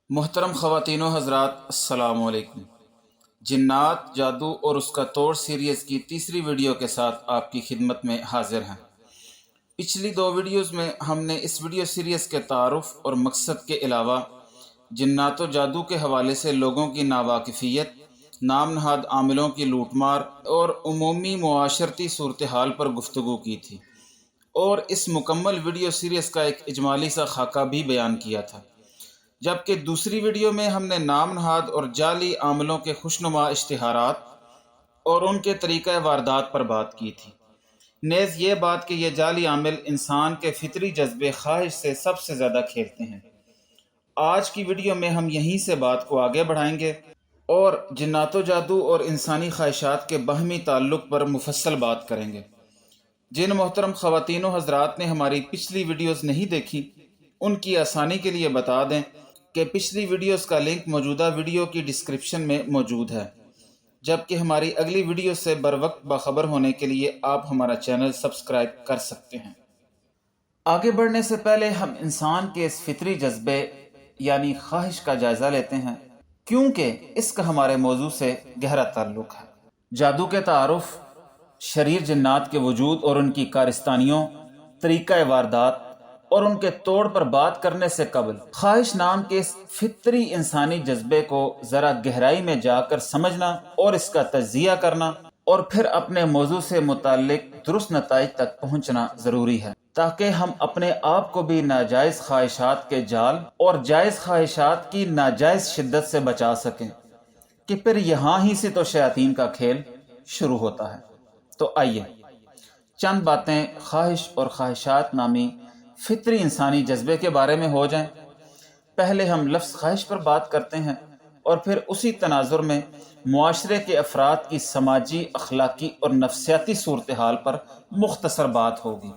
محترم خواتین و حضرات، السلام علیکم۔ جنات، جادو اور اس کا توڑ سیریز کی تیسری ویڈیو کے ساتھ آپ کی خدمت میں حاضر ہیں۔ پچھلی دو ویڈیوز میں ہم نے اس ویڈیو سیریز کے تعارف اور مقصد کے علاوہ جنات و جادو کے حوالے سے لوگوں کی ناواقفیت، نام نہاد عاملوں کی لوٹ مار اور عمومی معاشرتی صورتحال پر گفتگو کی تھی، اور اس مکمل ویڈیو سیریز کا ایک اجمالی سا خاکہ بھی بیان کیا تھا۔ جبکہ دوسری ویڈیو میں ہم نے نام نہاد اور جعلی عاملوں کے خوشنما اشتہارات اور ان کے طریقہ واردات پر بات کی تھی، نیز یہ بات کہ یہ جعلی عامل انسان کے فطری جذبے خواہش سے سب سے زیادہ کھیلتے ہیں۔ آج کی ویڈیو میں ہم یہیں سے بات کو آگے بڑھائیں گے اور جنات و جادو اور انسانی خواہشات کے باہمی تعلق پر مفصل بات کریں گے۔ جن محترم خواتین و حضرات نے ہماری پچھلی ویڈیوز نہیں دیکھی، ان کی آسانی کے لیے بتا دیں کہ پچھلی ویڈیوز کا لنک موجودہ ویڈیو کی ڈسکرپشن میں موجود ہے، جبکہ ہماری اگلی ویڈیو سے بر وقت باخبر ہونے کے لیے آپ ہمارا چینل سبسکرائب کر سکتے ہیں۔ آگے بڑھنے سے پہلے ہم انسان کے اس فطری جذبے یعنی خواہش کا جائزہ لیتے ہیں، کیونکہ اس کا ہمارے موضوع سے گہرا تعلق ہے۔ جادو کے تعارف، شریر جنات کے وجود اور ان کی کارستانیوں، طریقہ واردات اور ان کے توڑ پر بات کرنے سے قبل خواہش نام کے اس فطری انسانی جذبے کو ذرا گہرائی میں جا کر سمجھنا اور اس کا تجزیہ کرنا اور پھر اپنے موضوع سے متعلق درست نتائج تک پہنچنا ضروری ہے، تاکہ ہم اپنے آپ کو بھی ناجائز خواہشات کے جال اور جائز خواہشات کی ناجائز شدت سے بچا سکیں، کہ پھر یہاں ہی سے تو شیاطین کا کھیل شروع ہوتا ہے۔ تو آئیے چند باتیں خواہش اور خواہشات نامی فطری انسانی جذبے کے بارے میں ہو جائیں۔ پہلے ہم لفظ خواہش پر بات کرتے ہیں اور پھر اسی تناظر میں معاشرے کے افراد کی سماجی، اخلاقی اور نفسیاتی صورتحال پر مختصر بات ہوگی،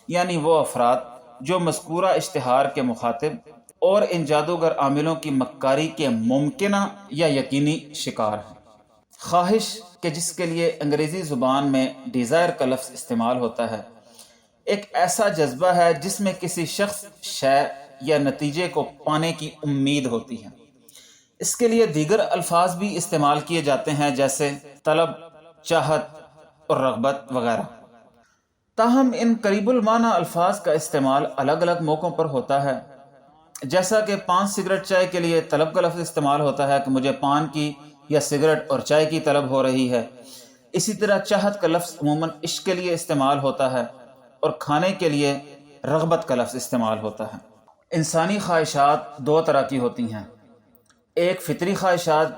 یعنی وہ افراد جو مذکورہ اشتہار کے مخاطب اور ان جادوگر عاملوں کی مکاری کے ممکنہ یا یقینی شکار ہیں۔ خواہش کہ جس کے لیے انگریزی زبان میں ڈیزائر کا لفظ استعمال ہوتا ہے، ایک ایسا جذبہ ہے جس میں کسی شخص، شے یا نتیجے کو پانے کی امید ہوتی ہے۔ اس کے لیے دیگر الفاظ بھی استعمال کیے جاتے ہیں، جیسے طلب، چاہت اور رغبت وغیرہ۔ تاہم ان قریب المعنی الفاظ کا استعمال الگ الگ موقعوں پر ہوتا ہے، جیسا کہ پان سگریٹ چائے کے لیے طلب کا لفظ استعمال ہوتا ہے کہ مجھے پان کی یا سگریٹ اور چائے کی طلب ہو رہی ہے۔ اسی طرح چاہت کا لفظ عموماً عشق کے لیے استعمال ہوتا ہے اور کھانے کے لیے رغبت کا لفظ استعمال ہوتا ہے۔ انسانی خواہشات دو طرح کی ہوتی ہیں، ایک فطری خواہشات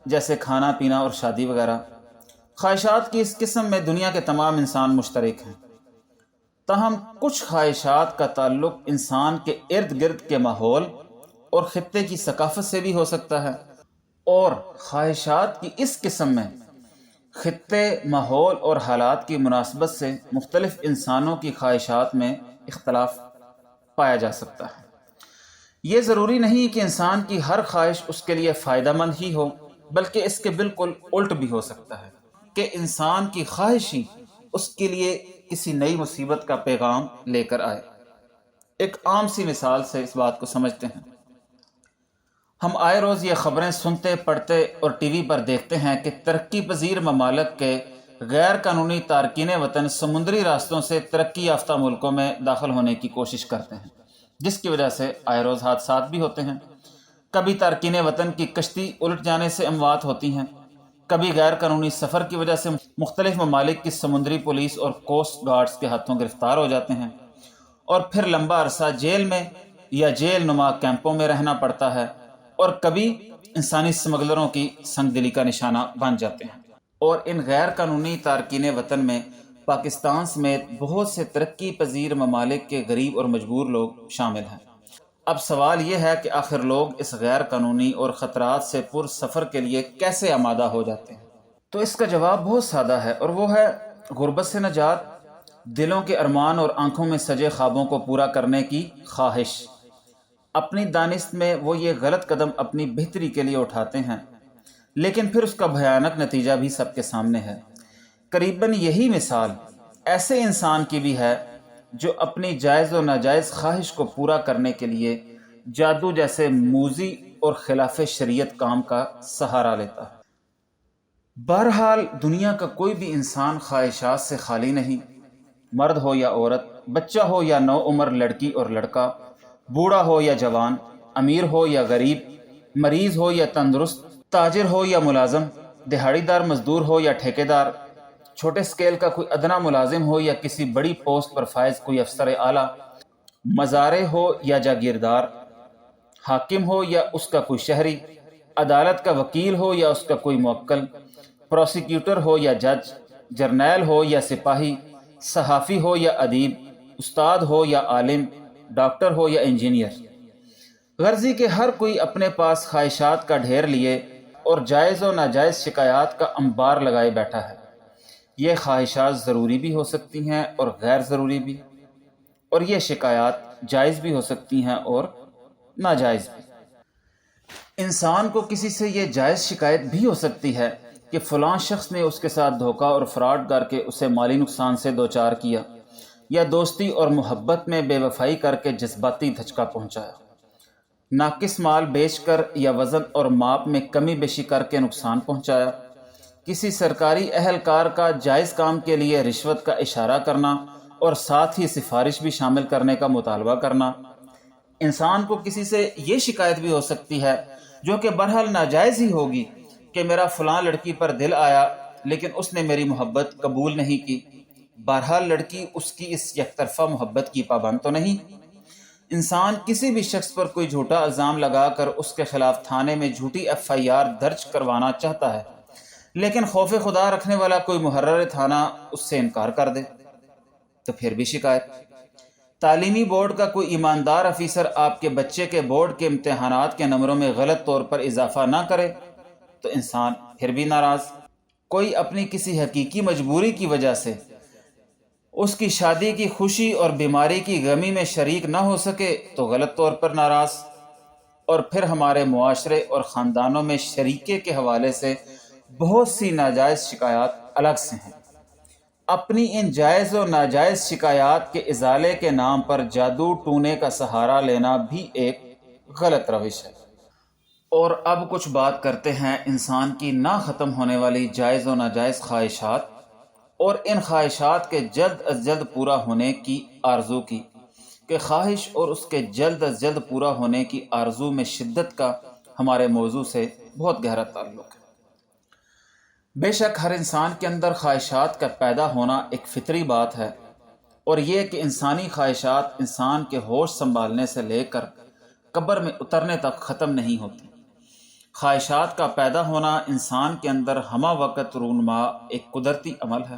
جیسے کھانا پینا اور شادی وغیرہ۔ خواہشات کی اس قسم میں دنیا کے تمام انسان مشترک ہیں، تاہم کچھ خواہشات کا تعلق انسان کے ارد گرد کے ماحول اور خطے کی ثقافت سے بھی ہو سکتا ہے، اور خواہشات کی اس قسم میں خطے، ماحول اور حالات کی مناسبت سے مختلف انسانوں کی خواہشات میں اختلاف پایا جا سکتا ہے۔ یہ ضروری نہیں کہ انسان کی ہر خواہش اس کے لیے فائدہ مند ہی ہو، بلکہ اس کے بالکل الٹ بھی ہو سکتا ہے کہ انسان کی خواہش ہی اس کے لیے کسی نئی مصیبت کا پیغام لے کر آئے۔ ایک عام سی مثال سے اس بات کو سمجھتے ہیں۔ ہم آئے روز یہ خبریں سنتے، پڑھتے اور ٹی وی پر دیکھتے ہیں کہ ترقی پذیر ممالک کے غیر قانونی تارکین وطن سمندری راستوں سے ترقی یافتہ ملکوں میں داخل ہونے کی کوشش کرتے ہیں، جس کی وجہ سے آئے روز حادثات بھی ہوتے ہیں۔ کبھی تارکین وطن کی کشتی الٹ جانے سے اموات ہوتی ہیں، کبھی غیر قانونی سفر کی وجہ سے مختلف ممالک کی سمندری پولیس اور کوسٹ گارڈز کے ہاتھوں گرفتار ہو جاتے ہیں، اور پھر لمبا عرصہ جیل میں یا جیل نما کیمپوں میں رہنا پڑتا ہے، اور کبھی انسانی سمگلروں کی سنگ دلی کا نشانہ بن جاتے ہیں۔ اور ان غیر قانونی تارکین وطن میں پاکستان سمیت بہت سے ترقی پذیر ممالک کے غریب اور مجبور لوگ شامل ہیں۔ اب سوال یہ ہے کہ آخر لوگ اس غیر قانونی اور خطرات سے پر سفر کے لیے کیسے آمادہ ہو جاتے ہیں؟ تو اس کا جواب بہت سادہ ہے، اور وہ ہے غربت سے نجات، دلوں کے ارمان اور آنکھوں میں سجے خوابوں کو پورا کرنے کی خواہش۔ اپنی دانست میں وہ یہ غلط قدم اپنی بہتری کے لیے اٹھاتے ہیں، لیکن پھر اس کا بھیانک نتیجہ بھی سب کے سامنے ہے۔ قریباً یہی مثال ایسے انسان کی بھی ہے جو اپنی جائز و ناجائز خواہش کو پورا کرنے کے لیے جادو جیسے موذی اور خلاف شریعت کام کا سہارا لیتا ہے۔ بہرحال دنیا کا کوئی بھی انسان خواہشات سے خالی نہیں، مرد ہو یا عورت، بچہ ہو یا نوعمر لڑکی اور لڑکا، بوڑھا ہو یا جوان، امیر ہو یا غریب، مریض ہو یا تندرست، تاجر ہو یا ملازم، دہاڑی دار مزدور ہو یا ٹھیکیدار، چھوٹے سکیل کا کوئی ادنا ملازم ہو یا کسی بڑی پوسٹ پر فائز کوئی افسر اعلیٰ، مزارع ہو یا جاگیردار، حاکم ہو یا اس کا کوئی شہری، عدالت کا وکیل ہو یا اس کا کوئی موکل، پروسیکیوٹر ہو یا جج، جرنیل ہو یا سپاہی، صحافی ہو یا ادیب، استاد ہو یا عالم، ڈاکٹر ہو یا انجینئر۔ غرضی کہ ہر کوئی اپنے پاس خواہشات کا ڈھیر لیے اور جائز و ناجائز شکایات کا انبار لگائے بیٹھا ہے۔ یہ خواہشات ضروری بھی ہو سکتی ہیں اور غیر ضروری بھی، اور یہ شکایات جائز بھی ہو سکتی ہیں اور ناجائز بھی۔ انسان کو کسی سے یہ جائز شکایت بھی ہو سکتی ہے کہ فلاں شخص نے اس کے ساتھ دھوکہ اور فراڈ کر کے اسے مالی نقصان سے دوچار کیا، یا دوستی اور محبت میں بے وفائی کر کے جذباتی دھچکا پہنچایا، ناقص مال بیچ کر یا وزن اور ماپ میں کمی بیشی کر کے نقصان پہنچایا، کسی سرکاری اہلکار کا جائز کام کے لیے رشوت کا اشارہ کرنا اور ساتھ ہی سفارش بھی شامل کرنے کا مطالبہ کرنا۔ انسان کو کسی سے یہ شکایت بھی ہو سکتی ہے، جو کہ بہرحال ناجائز ہی ہوگی، کہ میرا فلاں لڑکی پر دل آیا لیکن اس نے میری محبت قبول نہیں کی۔ بہرحال لڑکی اس کی اس یک طرفہ محبت کی پابند تو نہیں۔ انسان کسی بھی شخص پر کوئی جھوٹا الزام لگا کر اس کے خلاف تھانے میں جھوٹی FIR درج کروانا چاہتا ہے، لیکن خوف خدا رکھنے والا کوئی محرر تھانہ اس سے انکار کر دے تو پھر بھی شکایت۔ تعلیمی بورڈ کا کوئی ایماندار افیسر آپ کے بچے کے بورڈ کے امتحانات کے نمبروں میں غلط طور پر اضافہ نہ کرے تو انسان پھر بھی ناراض۔ کوئی اپنی کسی حقیقی مجبوری کی وجہ سے اس کی شادی کی خوشی اور بیماری کی غمی میں شریک نہ ہو سکے تو غلط طور پر ناراض۔ اور پھر ہمارے معاشرے اور خاندانوں میں شریکے کے حوالے سے بہت سی ناجائز شکایات الگ سے ہیں۔ اپنی ان جائز و ناجائز شکایات کے ازالے کے نام پر جادو ٹونے کا سہارا لینا بھی ایک غلط روش ہے۔ اور اب کچھ بات کرتے ہیں انسان کی نہ ختم ہونے والی جائز و ناجائز خواہشات اور ان خواہشات کے جلد از جلد پورا ہونے کی آرزو کی، کہ خواہش اور اس کے جلد از جلد پورا ہونے کی آرزو میں شدت کا ہمارے موضوع سے بہت گہرا تعلق ہے۔ بے شک ہر انسان کے اندر خواہشات کا پیدا ہونا ایک فطری بات ہے، اور یہ کہ انسانی خواہشات انسان کے ہوش سنبھالنے سے لے کر قبر میں اترنے تک ختم نہیں ہوتی۔ خواہشات کا پیدا ہونا انسان کے اندر ہمہ وقت رونما ایک قدرتی عمل ہے۔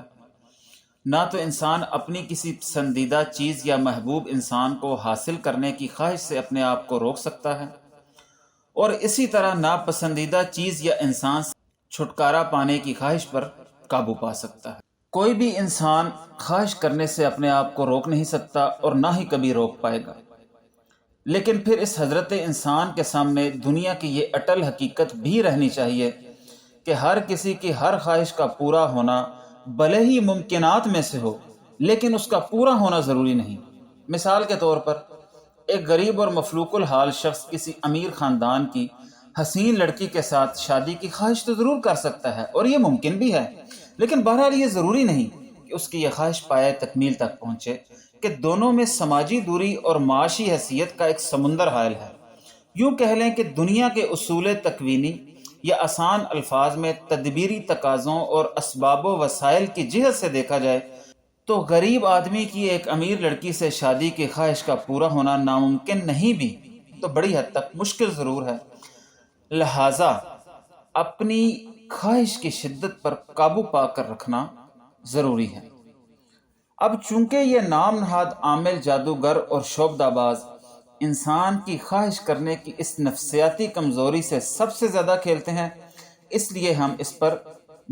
نہ تو انسان اپنی کسی پسندیدہ چیز یا محبوب انسان کو حاصل کرنے کی خواہش سے اپنے آپ کو روک سکتا ہے، اور اسی طرح ناپسندیدہ چیز یا انسان سے چھٹکارا پانے کی خواہش پر قابو پا سکتا ہے۔ کوئی بھی انسان خواہش کرنے سے اپنے آپ کو روک نہیں سکتا اور نہ ہی کبھی روک پائے گا، لیکن پھر اس حضرت انسان کے سامنے دنیا کی یہ اٹل حقیقت بھی رہنی چاہیے کہ ہر کسی کی ہر خواہش کا پورا ہونا بھلے ہی ممکنات میں سے ہو، لیکن اس کا پورا ہونا ضروری نہیں۔ مثال کے طور پر ایک غریب اور مفلوق الحال شخص کسی امیر خاندان کی حسین لڑکی کے ساتھ شادی کی خواہش تو ضرور کر سکتا ہے، اور یہ ممکن بھی ہے، لیکن بہرحال یہ ضروری نہیں کہ اس کی یہ خواہش پائے تکمیل تک پہنچے، کہ دونوں میں سماجی دوری اور معاشی حیثیت کا ایک سمندر حائل ہے۔ یوں کہہ لیں کہ دنیا کے اصول تکوینی یا آسان الفاظ میں تدبیری تقاضوں اور اسباب و وسائل کی جہت سے دیکھا جائے تو غریب آدمی کی ایک امیر لڑکی سے شادی کی خواہش کا پورا ہونا ناممکن نہیں بھی تو بڑی حد تک مشکل ضرور ہے۔ لہٰذا اپنی خواہش کی شدت پر قابو پا کر رکھنا ضروری ہے۔ اب چونکہ یہ نام نہاد عامل جادوگر اور شعبدہ باز انسان کی خواہش کرنے کی اس نفسیاتی کمزوری سے سب سے زیادہ کھیلتے ہیں، اس لیے ہم اس پر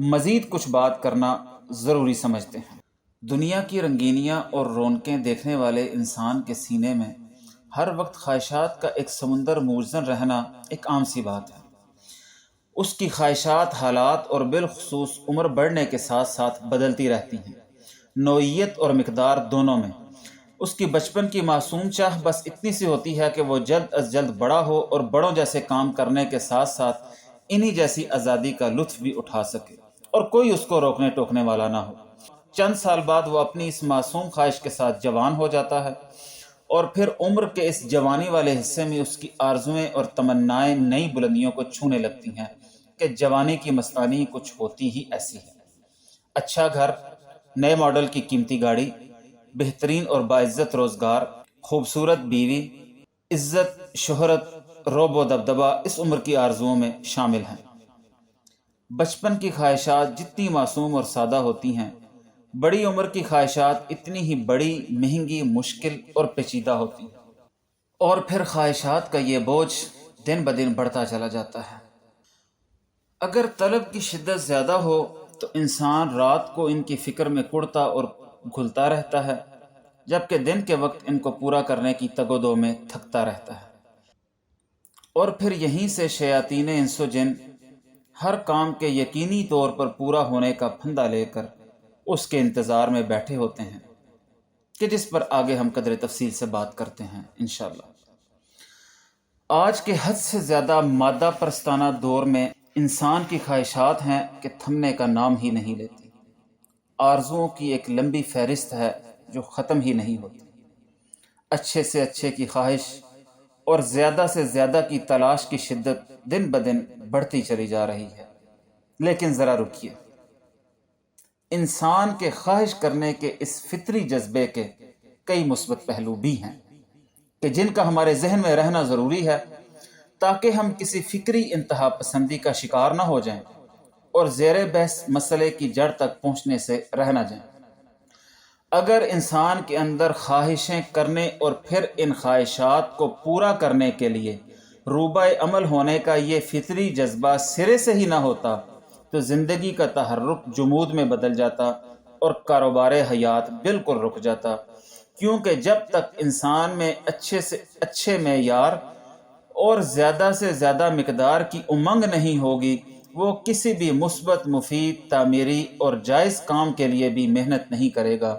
مزید کچھ بات کرنا ضروری سمجھتے ہیں۔ دنیا کی رنگینیاں اور رونقیں دیکھنے والے انسان کے سینے میں ہر وقت خواہشات کا ایک سمندر موجزن رہنا ایک عام سی بات ہے۔ اس کی خواہشات حالات اور بالخصوص عمر بڑھنے کے ساتھ ساتھ بدلتی رہتی ہیں، نوعیت اور مقدار دونوں میں۔ اس کی بچپن کی معصوم چاہ بس اتنی سی ہوتی ہے کہ وہ جلد از جلد بڑا ہو اور بڑوں جیسے کام کرنے کے ساتھ ساتھ انہی جیسی آزادی کا لطف بھی اٹھا سکے اور کوئی اس کو روکنے ٹوکنے والا نہ ہو۔ چند سال بعد وہ اپنی اس معصوم خواہش کے ساتھ جوان ہو جاتا ہے، اور پھر عمر کے اس جوانی والے حصے میں اس کی آرزویں اور تمنائیں نئی بلندیوں کو چھونے لگتی ہیں کہ جوانی کی مستانی کچھ ہوتی ہی ایسی ہے۔ اچھا گھر، نئے ماڈل کی قیمتی گاڑی، بہترین اور باعزت روزگار، خوبصورت بیوی، عزت، شہرت، رعب و دبدبہ اس عمر کی آرزوؤں میں شامل ہیں۔ بچپن کی خواہشات جتنی معصوم اور سادہ ہوتی ہیں، بڑی عمر کی خواہشات اتنی ہی بڑی، مہنگی، مشکل اور پیچیدہ ہوتی ہیں، اور پھر خواہشات کا یہ بوجھ دن بدن بڑھتا چلا جاتا ہے۔ اگر طلب کی شدت زیادہ ہو تو انسان رات کو ان کی فکر میں کڑتا اور گھلتا رہتا ہے، جبکہ دن کے وقت ان کو پورا کرنے کی تگ و دو میں تھکتا رہتا ہے۔ اور پھر یہیں سے شیاطین انس و جن ہر کام کے یقینی طور پر پورا ہونے کا پھندا لے کر اس کے انتظار میں بیٹھے ہوتے ہیں، کہ جس پر آگے ہم قدر تفصیل سے بات کرتے ہیں انشاءاللہ۔ آج کے حد سے زیادہ مادہ پرستانہ دور میں انسان کی خواہشات ہیں کہ تھمنے کا نام ہی نہیں لیتی۔ آرزوؤں کی ایک لمبی فہرست ہے جو ختم ہی نہیں ہوتی۔ اچھے سے اچھے کی خواہش اور زیادہ سے زیادہ کی تلاش کی شدت دن بدن بڑھتی چلی جا رہی ہے۔ لیکن ذرا رکیے، انسان کے خواہش کرنے کے اس فطری جذبے کے کئی مثبت پہلو بھی ہیں کہ جن کا ہمارے ذہن میں رہنا ضروری ہے، تاکہ ہم کسی فکری انتہا پسندی کا شکار نہ ہو جائیں اور زیر بحث مسئلے کی جڑ تک پہنچنے سے رہ نہ جائیں۔ اگر انسان کے اندر خواہشیں کرنے اور پھر ان خواہشات کو پورا کرنے کے لیے روبہ عمل ہونے کا یہ فطری جذبہ سرے سے ہی نہ ہوتا تو زندگی کا تحرک جمود میں بدل جاتا اور کاروبار حیات بالکل رک جاتا، کیونکہ جب تک انسان میں اچھے سے اچھے معیار اور زیادہ سے زیادہ مقدار کی امنگ نہیں ہوگی، وہ کسی بھی مثبت، مفید، تعمیری اور جائز کام کے لیے بھی محنت نہیں کرے گا۔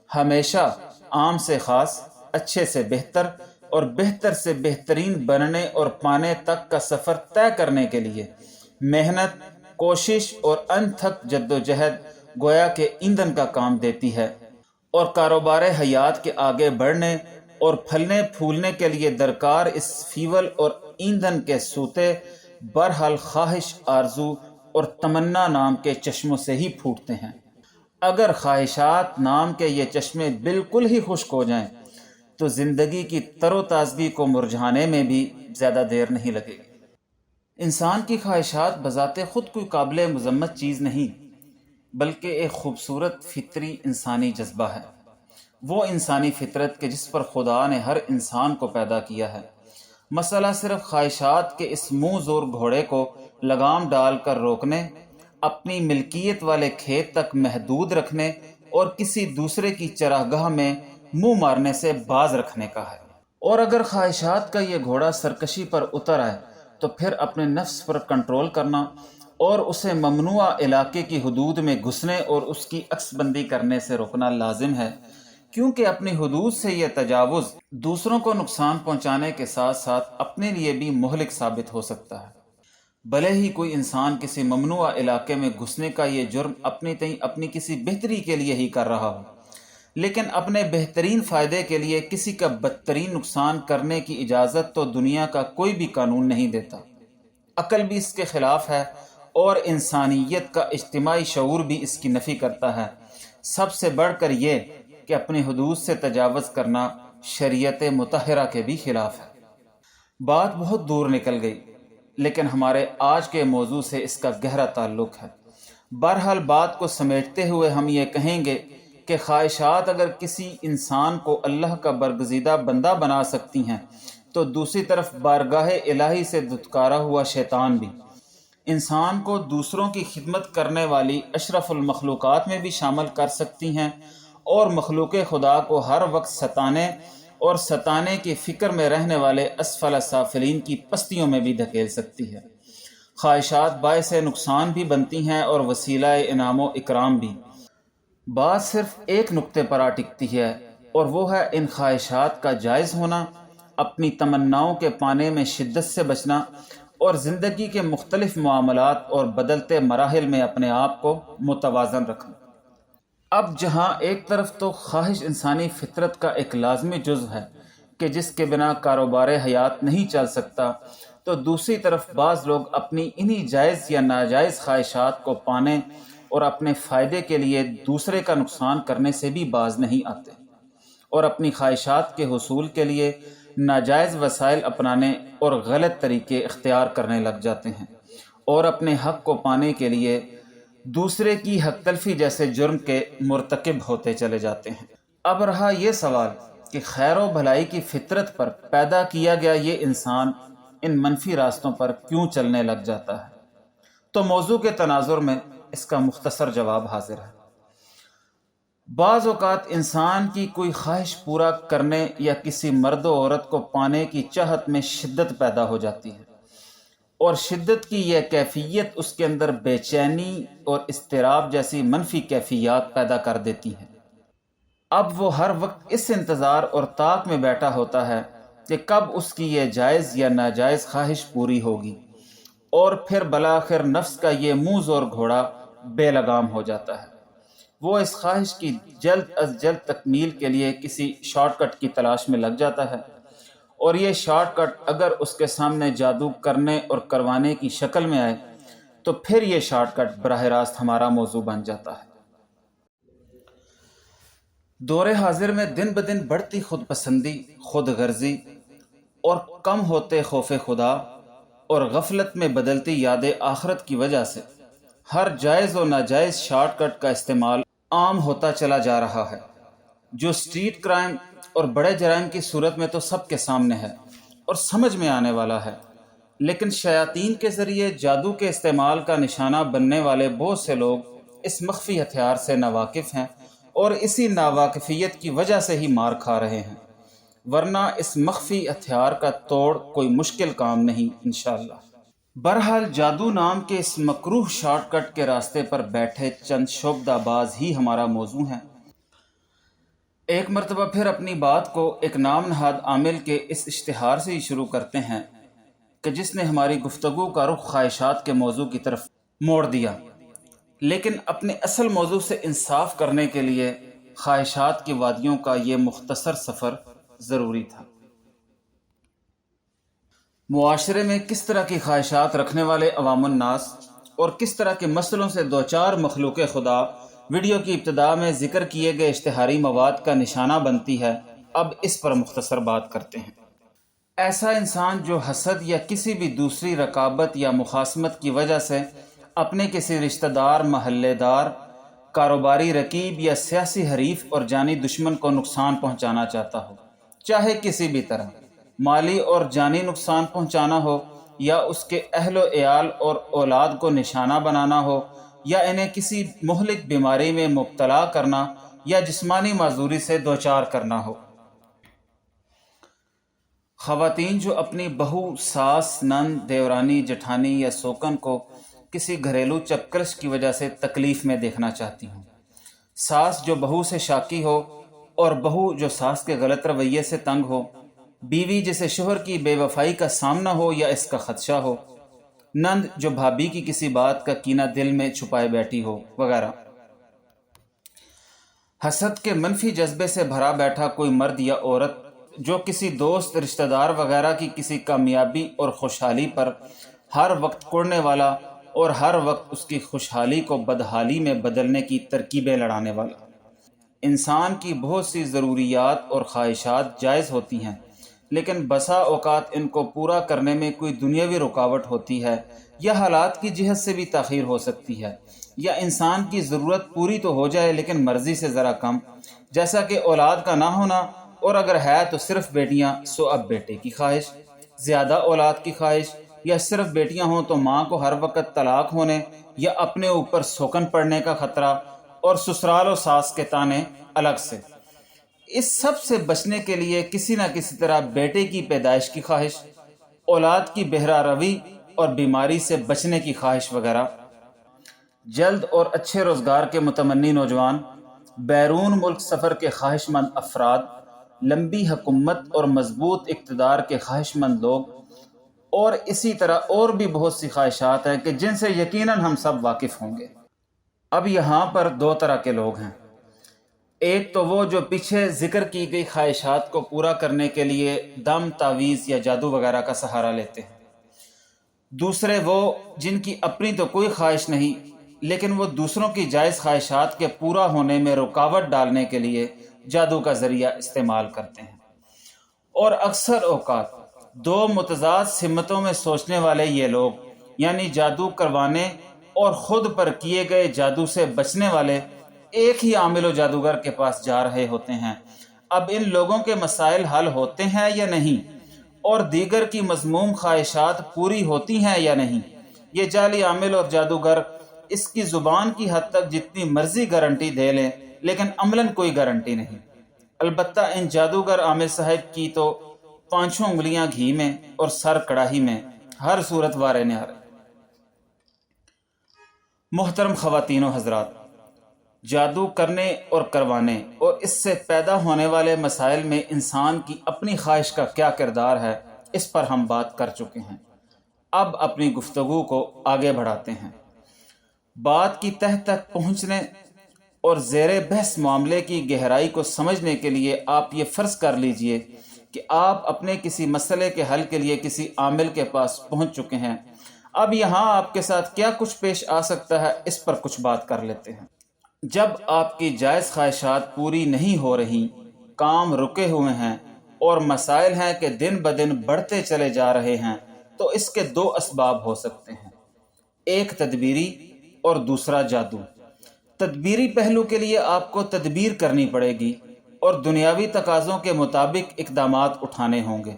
ہمیشہ عام سے خاص، اچھے سے بہتر اور بہتر سے بہترین بننے اور پانے تک کا سفر طے کرنے کے لیے محنت، کوشش اور انتھک جد و جہد گویا کہ ایندھن کا کام دیتی ہے، اور کاروبار حیات کے آگے بڑھنے اور پھلنے پھولنے کے لیے درکار اس فیول اور ایندھن کے سوتے برحال خواہش، آرزو اور تمنا نام کے چشموں سے ہی پھوٹتے ہیں۔ اگر خواہشات نام کے یہ چشمے بالکل ہی خشک ہو جائیں تو زندگی کی تر و تازگی کو مرجھانے میں بھی زیادہ دیر نہیں لگے گی۔ انسان کی خواہشات بذات خود کوئی قابل مذمت چیز نہیں، بلکہ ایک خوبصورت فطری انسانی جذبہ ہے۔ وہ انسانی فطرت کہ جس پر خدا نے ہر انسان کو پیدا کیا ہے۔ مسئلہ صرف خواہشات کے اس منہ زور گھوڑے کو لگام ڈال کر روکنے، اپنی ملکیت والے کھیت تک محدود رکھنے اور کسی دوسرے کی چراگاہ میں منہ مارنے سے باز رکھنے کا ہے۔ اور اگر خواہشات کا یہ گھوڑا سرکشی پر اتر آئے تو پھر اپنے نفس پر کنٹرول کرنا اور اسے ممنوعہ علاقے کی حدود میں گھسنے اور اس کی عکس بندی کرنے سے روکنا لازم ہے، کیونکہ اپنی حدود سے یہ تجاوز دوسروں کو نقصان پہنچانے کے ساتھ ساتھ اپنے لیے بھی مہلک ثابت ہو سکتا ہے۔ بھلے ہی کوئی انسان کسی ممنوعہ علاقے میں گھسنے کا یہ جرم اپنی کسی بہتری کے لیے ہی کر رہا ہو، لیکن اپنے بہترین فائدے کے لیے کسی کا بدترین نقصان کرنے کی اجازت تو دنیا کا کوئی بھی قانون نہیں دیتا۔ عقل بھی اس کے خلاف ہے اور انسانیت کا اجتماعی شعور بھی اس کی نفی کرتا ہے۔ سب سے بڑھ کر یہ کہ اپنی حدود سے تجاوز کرنا شریعت مطہرہ کے بھی خلاف ہے۔ بات بہت دور نکل گئی، لیکن ہمارے آج کے موضوع سے اس کا گہرا تعلق ہے۔ بہرحال بات کو سمیٹتے ہوئے ہم یہ کہیں گے کہ خواہشات اگر کسی انسان کو اللہ کا برگزیدہ بندہ بنا سکتی ہیں تو دوسری طرف بارگاہ الہی سے دھتکارا ہوا شیطان بھی انسان کو دوسروں کی خدمت کرنے والی اشرف المخلوقات میں بھی شامل کر سکتی ہیں اور مخلوق خدا کو ہر وقت ستانے اور ستانے کی فکر میں رہنے والے اسفل سافلین کی پستیوں میں بھی دھکیل سکتی ہے۔ خواہشات باعث نقصان بھی بنتی ہیں اور وسیلہ انعام و اکرام بھی۔ بات صرف ایک نقطے پر آ ٹکتی ہے اور وہ ہے ان خواہشات کا جائز ہونا، اپنی تمناؤں کے پانے میں شدت سے بچنا، اور زندگی کے مختلف معاملات اور بدلتے مراحل میں اپنے آپ کو متوازن رکھنا۔ اب جہاں ایک طرف تو خواہش انسانی فطرت کا ایک لازمی جزو ہے کہ جس کے بنا کاروبار حیات نہیں چل سکتا، تو دوسری طرف بعض لوگ اپنی انہی جائز یا ناجائز خواہشات کو پانے اور اپنے فائدے کے لیے دوسرے کا نقصان کرنے سے بھی باز نہیں آتے، اور اپنی خواہشات کے حصول کے لیے ناجائز وسائل اپنانے اور غلط طریقے اختیار کرنے لگ جاتے ہیں، اور اپنے حق کو پانے کے لیے دوسرے کی حق تلفی جیسے جرم کے مرتکب ہوتے چلے جاتے ہیں۔ اب رہا یہ سوال کہ خیر و بھلائی کی فطرت پر پیدا کیا گیا یہ انسان ان منفی راستوں پر کیوں چلنے لگ جاتا ہے؟ تو موضوع کے تناظر میں اس کا مختصر جواب حاضر ہے۔ بعض اوقات انسان کی کوئی خواہش پورا کرنے یا کسی مرد و عورت کو پانے کی چاہت میں شدت پیدا ہو جاتی ہے، اور شدت کی یہ کیفیت اس کے اندر بے چینی اور اضطراب جیسی منفی کیفیات پیدا کر دیتی ہے۔ اب وہ ہر وقت اس انتظار اور طاق میں بیٹھا ہوتا ہے کہ کب اس کی یہ جائز یا ناجائز خواہش پوری ہوگی، اور پھر بالآخر نفس کا یہ منہ زور گھوڑا بے لگام ہو جاتا ہے۔ وہ اس خواہش کی جلد از جلد تکمیل کے لیے کسی شارٹ کٹ کی تلاش میں لگ جاتا ہے، اور یہ شارٹ کٹ اگر اس کے سامنے جادو کرنے اور کروانے کی شکل میں آئے تو پھر یہ شارٹ کٹ براہ راست ہمارا موضوع بن جاتا ہے۔ دور حاضر میں دن بدن بڑھتی خود پسندی، خود غرضی اور کم ہوتے خوف خدا اور غفلت میں بدلتی یاد آخرت کی وجہ سے ہر جائز و ناجائز شارٹ کٹ کا استعمال عام ہوتا چلا جا رہا ہے، جو اسٹریٹ کرائم اور بڑے جرائم کی صورت میں تو سب کے سامنے ہے اور سمجھ میں آنے والا ہے، لیکن شیاطین کے ذریعے جادو کے استعمال کا نشانہ بننے والے بہت سے لوگ اس مخفی ہتھیار سے ناواقف ہیں، اور اسی ناواقفیت کی وجہ سے ہی مار کھا رہے ہیں، ورنہ اس مخفی ہتھیار کا توڑ کوئی مشکل کام نہیں انشاءاللہ۔ بہرحال جادو نام کے اس مکروہ شارٹ کٹ کے راستے پر بیٹھے چند شعبدہ باز ہی ہمارا موضوع ہیں۔ ایک مرتبہ پھر اپنی بات کو ایک نام نہاد عامل کے اس اشتہار سے ہی شروع کرتے ہیں کہ جس نے ہماری گفتگو کا رخ خواہشات کے موضوع کی طرف موڑ دیا، لیکن اپنے اصل موضوع سے انصاف کرنے کے لیے خواہشات کی وادیوں کا یہ مختصر سفر ضروری تھا۔ معاشرے میں کس طرح کی خواہشات رکھنے والے عوام الناس اور کس طرح کے مسئلوں سے دوچار مخلوق خدا ویڈیو کی ابتدا میں ذکر کیے گئے اشتہاری مواد کا نشانہ بنتی ہے، اب اس پر مختصر بات کرتے ہیں۔ ایسا انسان جو حسد یا کسی بھی دوسری رقابت یا مخاصمت کی وجہ سے اپنے کسی رشتہ دار، محلے دار، کاروباری رقیب یا سیاسی حریف اور جانی دشمن کو نقصان پہنچانا چاہتا ہو، چاہے کسی بھی طرح مالی اور جانی نقصان پہنچانا ہو، یا اس کے اہل و عیال اور اولاد کو نشانہ بنانا ہو، یا انہیں کسی مہلک بیماری میں مبتلا کرنا یا جسمانی معذوری سے دوچار کرنا ہو۔ خواتین جو اپنی بہو، ساس، نند، دیورانی، جٹھانی یا سوکن کو کسی گھریلو چپکلش کی وجہ سے تکلیف میں دیکھنا چاہتی ہوں، ساس جو بہو سے شاکی ہو اور بہو جو ساس کے غلط رویے سے تنگ ہو، بیوی جسے شوہر کی بے وفائی کا سامنا ہو یا اس کا خدشہ ہو، نند جو بھابھی کی کسی بات کا کینہ دل میں چھپائے بیٹھی ہو، وغیرہ۔ حسد کے منفی جذبے سے بھرا بیٹھا کوئی مرد یا عورت جو کسی دوست، رشتہ دار وغیرہ کی کسی کامیابی اور خوشحالی پر ہر وقت کوڑنے والا اور ہر وقت اس کی خوشحالی کو بدحالی میں بدلنے کی ترکیبیں لڑانے والا۔ انسان کی بہت سی ضروریات اور خواہشات جائز ہوتی ہیں، لیکن بسا اوقات ان کو پورا کرنے میں کوئی دنیاوی رکاوٹ ہوتی ہے، یا حالات کی جہت سے بھی تاخیر ہو سکتی ہے، یا انسان کی ضرورت پوری تو ہو جائے لیکن مرضی سے ذرا کم، جیسا کہ اولاد کا نہ ہونا، اور اگر ہے تو صرف بیٹیاں سو اب بیٹے کی خواہش، زیادہ اولاد کی خواہش، یا صرف بیٹیاں ہوں تو ماں کو ہر وقت طلاق ہونے یا اپنے اوپر سوکن پڑنے کا خطرہ، اور سسرال و ساس کے تانے الگ سے۔ اس سب سے بچنے کے لیے کسی نہ کسی طرح بیٹے کی پیدائش کی خواہش، اولاد کی بہرہ روی اور بیماری سے بچنے کی خواہش وغیرہ۔ جلد اور اچھے روزگار کے متمنی نوجوان بیرون ملک سفر کے خواہش مند افراد، لمبی حکومت اور مضبوط اقتدار کے خواہش مند لوگ، اور اسی طرح اور بھی بہت سی خواہشات ہیں کہ جن سے یقیناً ہم سب واقف ہوں گے۔ اب یہاں پر دو طرح کے لوگ ہیں، ایک تو وہ جو پیچھے ذکر کی گئی خواہشات کو پورا کرنے کے لیے دم، تعویذ یا جادو وغیرہ کا سہارا لیتے ہیں، دوسرے وہ جن کی اپنی تو کوئی خواہش نہیں لیکن وہ دوسروں کی جائز خواہشات کے پورا ہونے میں رکاوٹ ڈالنے کے لیے جادو کا ذریعہ استعمال کرتے ہیں۔ اور اکثر اوقات دو متضاد سمتوں میں سوچنے والے یہ لوگ، یعنی جادو کروانے اور خود پر کیے گئے جادو سے بچنے والے، ایک ہی عامل و جادوگر کے پاس جا رہے ہوتے ہیں۔ اب ان لوگوں کے مسائل حل ہوتے ہیں یا نہیں، اور دیگر کی مذموم خواہشات پوری ہوتی ہیں یا نہیں، یہ جعلی عامل اور جادوگر اس کی زبان کی حد تک جتنی مرضی گارنٹی دے لیں لیکن عملاً کوئی گارنٹی نہیں۔ البتہ ان جادوگر عامل صاحب کی تو پانچوں انگلیاں گھی میں اور سر کڑاہی میں، ہر صورت وارے نیارے۔ محترم خواتین و حضرات، جادو کرنے اور کروانے اور اس سے پیدا ہونے والے مسائل میں انسان کی اپنی خواہش کا کیا کردار ہے، اس پر ہم بات کر چکے ہیں۔ اب اپنی گفتگو کو آگے بڑھاتے ہیں۔ بات کی تہ تک پہنچنے اور زیر بحث معاملے کی گہرائی کو سمجھنے کے لیے آپ یہ فرض کر لیجئے کہ آپ اپنے کسی مسئلے کے حل کے لیے کسی عامل کے پاس پہنچ چکے ہیں۔ اب یہاں آپ کے ساتھ کیا کچھ پیش آ سکتا ہے، اس پر کچھ بات کر لیتے ہیں۔ جب آپ کی جائز خواہشات پوری نہیں ہو رہی، کام رکے ہوئے ہیں اور مسائل ہیں کہ دن بدن بڑھتے چلے جا رہے ہیں، تو اس کے دو اسباب ہو سکتے ہیں، ایک تدبیری اور دوسرا جادو۔ تدبیری پہلو کے لیے آپ کو تدبیر کرنی پڑے گی اور دنیاوی تقاضوں کے مطابق اقدامات اٹھانے ہوں گے،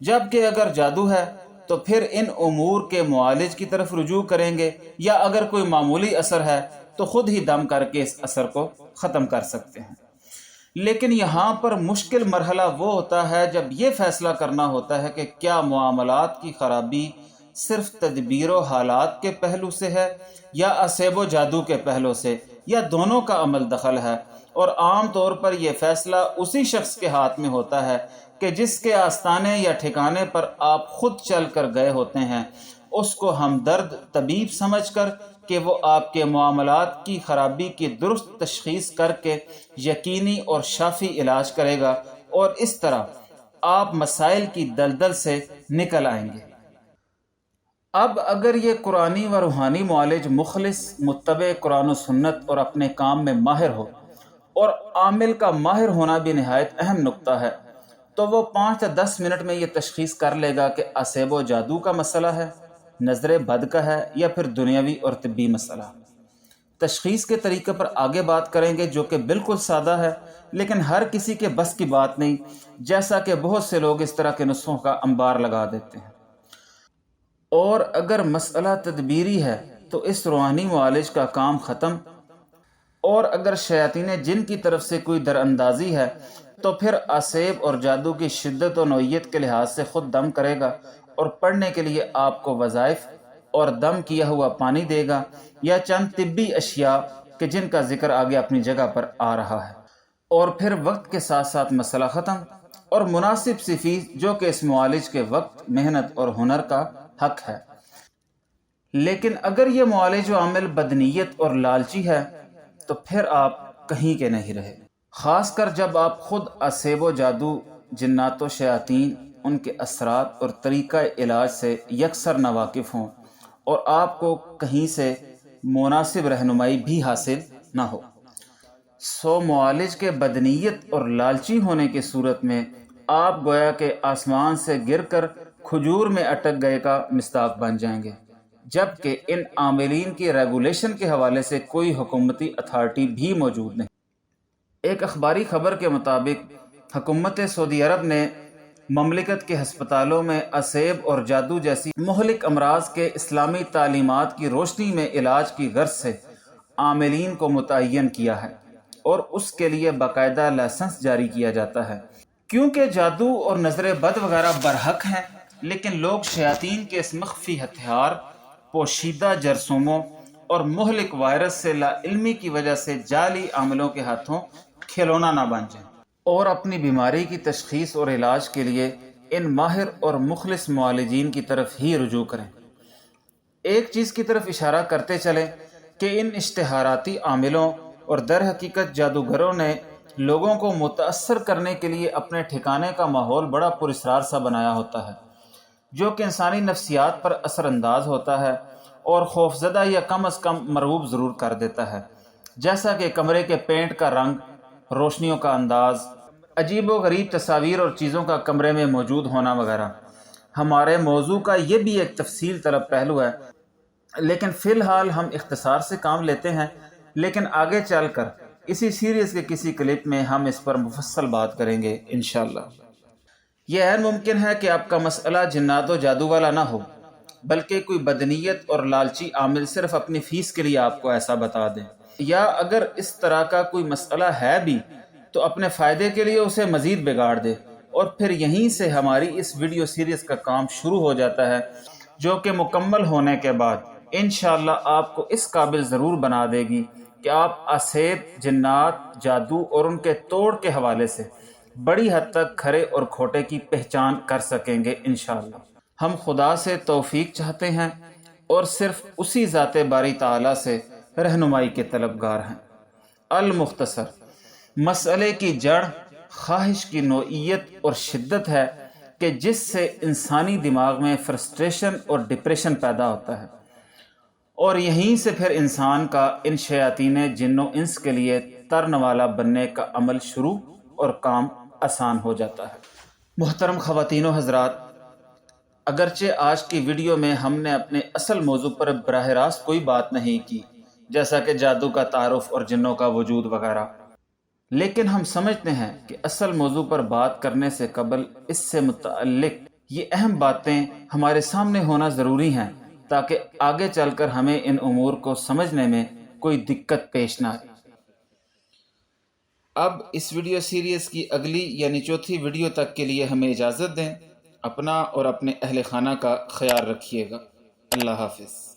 جبکہ اگر جادو ہے تو پھر ان امور کے معالج کی طرف رجوع کریں گے، یا اگر کوئی معمولی اثر ہے تو خود ہی دم کر کے اس اثر کو ختم کر سکتے ہیں۔ لیکن یہاں پر مشکل مرحلہ وہ ہوتا ہے جب یہ فیصلہ کرنا ہوتا ہے کہ کیا معاملات کی خرابی صرف تدبیر و حالات کے پہلو سے ہے یا اسیب و جادو کے پہلو سے، یا دونوں کا عمل دخل ہے۔ اور عام طور پر یہ فیصلہ اسی شخص کے ہاتھ میں ہوتا ہے کہ جس کے آستانے یا ٹھکانے پر آپ خود چل کر گئے ہوتے ہیں، اس کو ہمدرد طبیب سمجھ کر کہ وہ آپ کے معاملات کی خرابی کی درست تشخیص کر کے یقینی اور شافی علاج کرے گا، اور اس طرح آپ مسائل کی دلدل سے نکل آئیں گے۔ اب اگر یہ قرآنی و روحانی معالج مخلص، متبع قرآن و سنت اور اپنے کام میں ماہر ہو، اور عامل کا ماہر ہونا بھی نہایت اہم نقطہ ہے، تو وہ 5 یا 10 منٹ میں یہ تشخیص کر لے گا کہ اسیب و جادو کا مسئلہ ہے، نظر بد کا ہے، یا پھر دنیاوی اور طبی مسئلہ۔ تشخیص کے طریقے پر آگے بات کریں گے جو کہ بالکل سادہ ہے لیکن ہر کسی کے بس کی بات نہیں، جیسا کہ بہت سے لوگ اس طرح کے نسخوں کا انبار لگا دیتے ہیں۔ اور اگر مسئلہ تدبیری ہے تو اس روحانی معالج کا کام ختم، اور اگر شیاطین جن کی طرف سے کوئی دراندازی ہے تو پھر اسیب اور جادو کی شدت و نوعیت کے لحاظ سے خود دم کرے گا، اور پڑھنے کے لیے آپ کو وظائف اور دم کیا ہوا پانی دے گا، یا چند طبی اشیاء کہ جن کا ذکر آگے اپنی جگہ پر آ رہا ہے، اور پھر وقت کے ساتھ ساتھ مسئلہ ختم، اور مناسب سی فیس جو کہ اس معالج کے وقت، محنت اور ہنر کا حق ہے۔ لیکن اگر یہ معالج و عامل بدنیت اور لالچی ہے تو پھر آپ کہیں کے نہیں رہے، خاص کر جب آپ خود اسیب و جادو، جنات و شیاطین، ان کے اثرات اور طریقہ علاج سے یکسر ناواقف ہوں اور آپ کو کہیں سے مناسب رہنمائی بھی حاصل نہ ہو۔ سو معالج کے بدنیت اور لالچی ہونے کی صورت میں آپ گویا کہ آسمان سے گر کر کھجور میں اٹک گئے کا مصداق بن جائیں گے، جبکہ ان عاملین کی ریگولیشن کے حوالے سے کوئی حکومتی اتھارٹی بھی موجود نہیں۔ ایک اخباری خبر کے مطابق حکومت سعودی عرب نے مملکت کے ہسپتالوں میں اسیب اور جادو جیسی مہلک امراض کے اسلامی تعلیمات کی روشنی میں علاج کی غرض سے عاملین کو متعین کیا ہے، اور اس کے لیے باقاعدہ لائسنس جاری کیا جاتا ہے۔ کیونکہ جادو اور نظر بد وغیرہ برحق ہیں، لیکن لوگ شیاطین کے اس مخفی ہتھیار، پوشیدہ جرثوموں اور مہلک وائرس سے لا علمی کی وجہ سے جعلی عاملوں کے ہاتھوں کھلونا نہ بن جائیں، اور اپنی بیماری کی تشخیص اور علاج کے لیے ان ماہر اور مخلص معالجین کی طرف ہی رجوع کریں۔ ایک چیز کی طرف اشارہ کرتے چلیں کہ ان اشتہاراتی عاملوں اور در حقیقت جادوگروں نے لوگوں کو متاثر کرنے کے لیے اپنے ٹھکانے کا ماحول بڑا پراسرار سا بنایا ہوتا ہے، جو کہ انسانی نفسیات پر اثر انداز ہوتا ہے اور خوفزدہ یا کم از کم مرعوب ضرور کر دیتا ہے، جیسا کہ کمرے کے پینٹ کا رنگ، روشنیوں کا انداز، عجیب و غریب تصاویر اور چیزوں کا کمرے میں موجود ہونا وغیرہ۔ ہمارے موضوع کا یہ بھی ایک تفصیل طلب پہلو ہے، لیکن فی الحال ہم اختصار سے کام لیتے ہیں، لیکن آگے چل کر اسی سیریز کے کسی کلپ میں ہم اس پر مفصل بات کریں گے انشاءاللہ۔ یہ عین ممکن ہے کہ آپ کا مسئلہ جنات و جادو والا نہ ہو، بلکہ کوئی بدنیت اور لالچی عامل صرف اپنی فیس کے لیے آپ کو ایسا بتا دیں، یا اگر اس طرح کا کوئی مسئلہ ہے بھی تو اپنے فائدے کے لیے اسے مزید بگاڑ دے، اور پھر یہیں سے ہماری اس ویڈیو سیریز کا کام شروع ہو جاتا ہے، جو کہ مکمل ہونے کے بعد انشاءاللہ آپ کو اس قابل ضرور بنا دے گی کہ آپ عصیب، جنات، جادو اور ان کے توڑ کے حوالے سے بڑی حد تک کھرے اور کھوٹے کی پہچان کر سکیں گے انشاءاللہ۔ ہم خدا سے توفیق چاہتے ہیں اور صرف اسی ذات باری تعالیٰ سے رہنمائی کے طلبگار ہیں۔ المختصر، مسئلے کی جڑ خواہش کی نوعیت اور شدت ہے کہ جس سے انسانی دماغ میں فرسٹریشن اور ڈپریشن پیدا ہوتا ہے، اور یہیں سے پھر انسان کا ان شیاطین جن و انس کے لیے ترنوالا بننے کا عمل شروع اور کام آسان ہو جاتا ہے۔ محترم خواتین و حضرات، اگرچہ آج کی ویڈیو میں ہم نے اپنے اصل موضوع پر براہ راست کوئی بات نہیں کی، جیسا کہ جادو کا تعارف اور جنوں کا وجود وغیرہ، لیکن ہم سمجھتے ہیں کہ اصل موضوع پر بات کرنے سے قبل اس سے متعلق یہ اہم باتیں ہمارے سامنے ہونا ضروری ہیں، تاکہ آگے چل کر ہمیں ان امور کو سمجھنے میں کوئی دقت پیش نہ آئے۔ اب اس ویڈیو سیریز کی اگلی یعنی چوتھی ویڈیو تک کے لیے ہمیں اجازت دیں۔ اپنا اور اپنے اہل خانہ کا خیال رکھیے گا۔ اللہ حافظ۔